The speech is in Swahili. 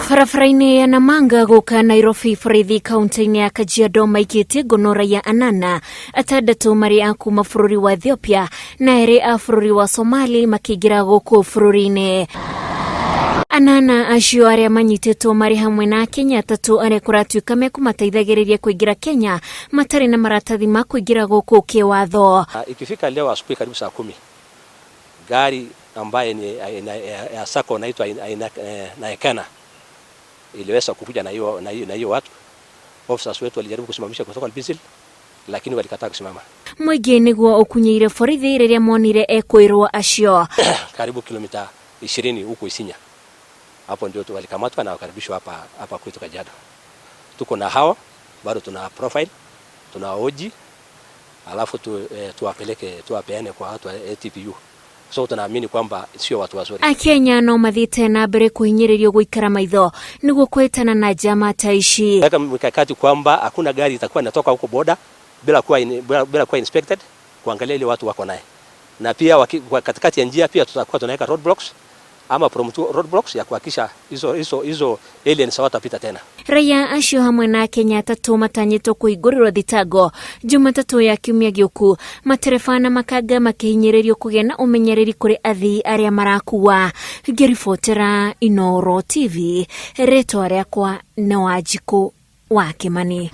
Barabara-inĩ ya Namanga gũka Nairobi borithi kaunti-inĩ ya Kajiado maikĩtie ngono raia anana, atandatũ marĩ a kuma bũrũri wa Ethiopia na erĩ a bũrũri wa Somali makĩingĩra gũkũ bũrũri-inĩ. Anana acio arĩa manyitĩtwo marĩ hamwe na Akenya atatũ arĩa kũratuĩka mekũmateithagĩrĩria kũingĩra Kenya matarĩ na maratathi ma kũingĩra gũkũ kĩwatho. Ikifika leo asubuhi karibu saa 10, gari ambaye ni ya sako naitwa Naekana iliweza kukuja na hiyo watu. Officers wetu walijaribu kusimamisha kutoka Bisil, lakini walikataa kusimama. Mũingĩ nĩguo ũkunyeire borithi rĩrĩa monire ekwĩrwo acio. Karibu kilomita 20 huko Isinya. Hapo ndio walikamatwa na wakaribishwa hapa kwetu Kajiado. Tuko na hawa bado tuna profile, tuna hoji, alafu tuwapeane kwa watu wa ATPU. So tunaamini kwamba sio watu wazuri. Akenya no mathiĩte na mbere kũhinyĩrĩrio gũikara maitho nĩguo kwĩtana na njama ta ici. Weka mikakati kwamba hakuna gari itakuwa inatoka huko boda bila kuwa inspected, kuangalia ile watu wako naye. Na pia katikati ya njia pia tutakuwa tunaweka roadblocks ama roadblocks ya kuhakikisha hizo aliens hawatapita tena. Raia acio hamwe na Akenya atatũ matanyĩtwo kũhingũrĩrwo thitango Jumatatũ ya kiumia gĩũku, matereba na makanga makĩhinyĩrĩrio kũgĩa na ũmenyereri kũrĩ athii arĩa marakua. Ngĩribotera Inooro TV, rĩtwa rĩakwa nĩ Wanjikũ wa Kĩmani.